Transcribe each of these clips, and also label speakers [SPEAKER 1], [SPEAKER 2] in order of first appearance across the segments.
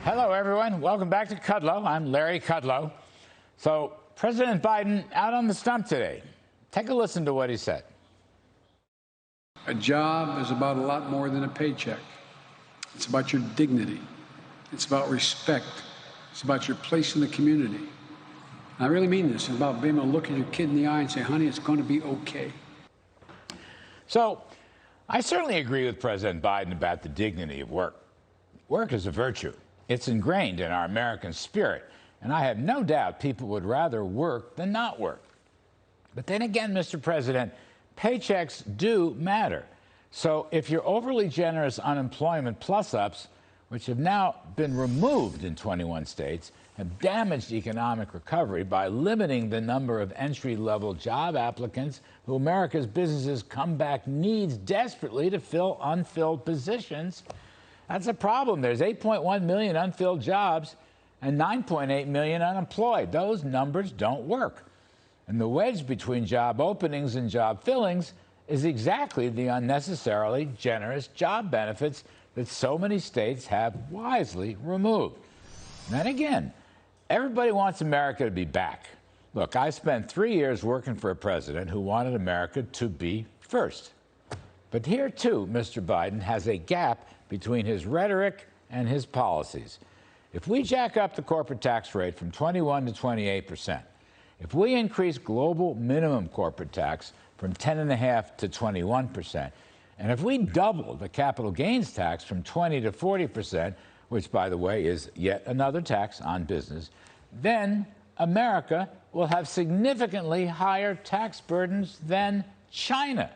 [SPEAKER 1] Hello, everyone. Welcome back to Kudlow. I'm Larry Kudlow. So, President Biden out on the stump today. Take a listen to what he said.
[SPEAKER 2] A job is about a lot more than a paycheck. It's about your dignity. It's about respect. It's about your place in the community. And I really mean this. It's about being able to look at your kid in the eye and say, honey, it's going to be okay.
[SPEAKER 1] So, I certainly agree with President Biden about the dignity of work. Work is a virtue. It's ingrained in our American spirit, and I have no doubt people would rather work than not work. But then again, Mr. President, paychecks do matter. So if your overly generous unemployment plus-ups, which have now been removed in 21 states, have damaged economic recovery by limiting the number of entry-level job applicants who America's businesses come back needs desperately to fill unfilled positions, that's a problem. There's 8.1 million unfilled jobs and 9.8 million unemployed. Those numbers don't work. And the wedge between job openings and job fillings is exactly the unnecessarily generous job benefits that so many states have wisely removed. And again, everybody wants America to be back. Look, I spent 3 years working for a president who wanted America to be first. But here, too, Mr. Biden has a gap between his rhetoric and his policies. If we jack up the corporate tax rate from 21 to 28%, if we increase global minimum corporate tax from 10.5% to 21%, and if we double the capital gains tax from 20 to 40%, which, by the way, is yet another tax on business, then America will have significantly higher tax burdens than China.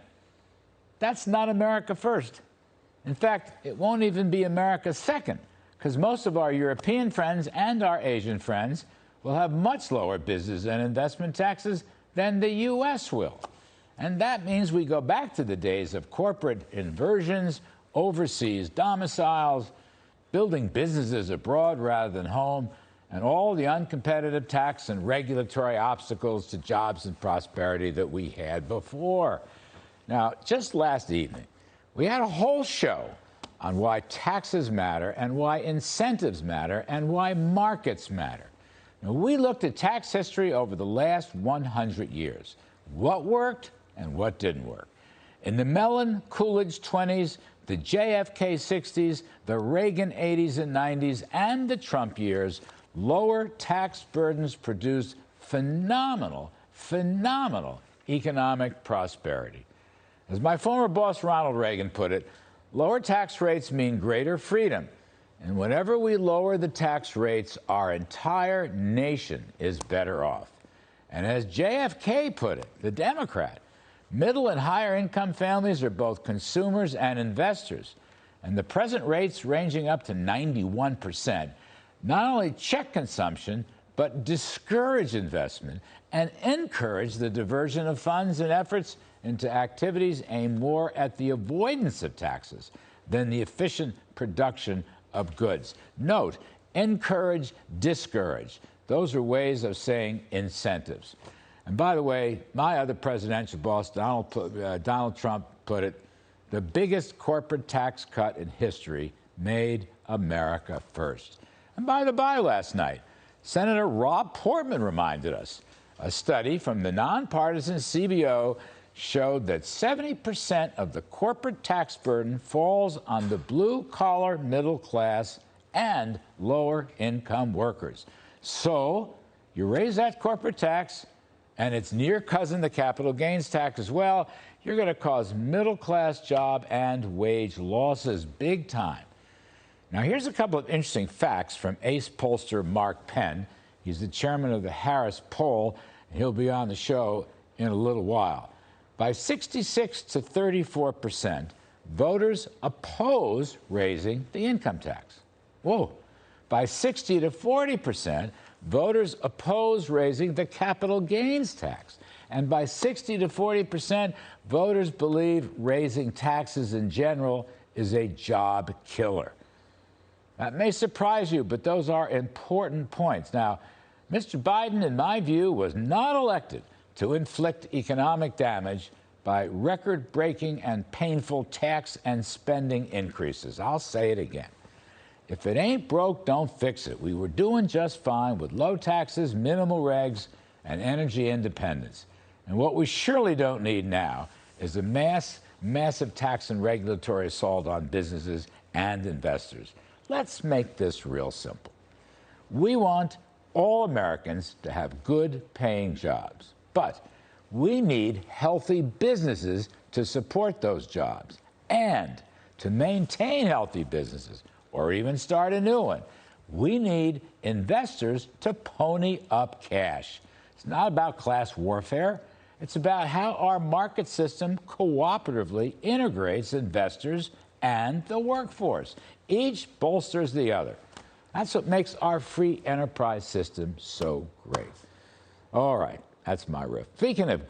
[SPEAKER 1] That's not America first. In fact, it won't even be America second, because most of our European friends and our Asian friends will have much lower business and investment taxes than the U.S. will. And that means we go back to the days of corporate inversions, overseas domiciles, building businesses abroad rather than home, and all the uncompetitive tax and regulatory obstacles to jobs and prosperity that we had before. Now, just last evening, we had a whole show on why taxes matter and why incentives matter and why markets matter. Now, we looked at tax history over the last 100 years, what worked and what didn't work. In the Mellon-Coolidge 20s, the JFK 60s, the Reagan 80s and 90s, and the Trump years, lower tax burdens produced phenomenal economic prosperity. As my former boss Ronald Reagan put it, lower tax rates mean greater freedom. And whenever we lower the tax rates, our entire nation is better off. And as JFK put it, the Democrat, middle and higher income families are both consumers and investors. And the present rates ranging up to 91% not only check consumption, but discourage investment and encourage the diversion of funds and efforts into activities aimed more at the avoidance of taxes than the efficient production of goods. Note, encourage, discourage. Those are ways of saying incentives. And by the way, my other presidential boss, Donald Trump, put it, the biggest corporate tax cut in history made America first. And by the by, last night, Senator Rob Portman reminded us a study from the nonpartisan CBO showed that 70% of the corporate tax burden falls on the blue-collar middle class and lower-income workers. So you raise that corporate tax, and its near cousin, the capital gains tax as well, you're going to cause middle-class job and wage losses big time. Now, here's a couple of interesting facts from ace pollster Mark Penn. He's the chairman of the Harris poll, and he'll be on the show in a little while. By 66 to 34%, voters oppose raising the income tax. Whoa. By 60 to 40%, voters oppose raising the capital gains tax. And by 60 to 40%, voters believe raising taxes in general is a job killer. That may surprise you, but those are important points. Now, Mr. Biden, in my view, was not elected to inflict economic damage by record-breaking and painful tax and spending increases. I'll say it again. If it ain't broke, don't fix it. We were doing just fine with low taxes, minimal regs, and energy independence. And what we surely don't need now is a massive tax and regulatory assault on businesses and investors. Let's make this real simple. We want all Americans to have good paying jobs, but we need healthy businesses to support those jobs and to maintain healthy businesses or even start a new one. We need investors to pony up cash. It's not about class warfare. It's about how our market system cooperatively integrates investors and the workforce. Each bolsters the other. That's what makes our free enterprise system so great. All right, that's my riff. Speaking of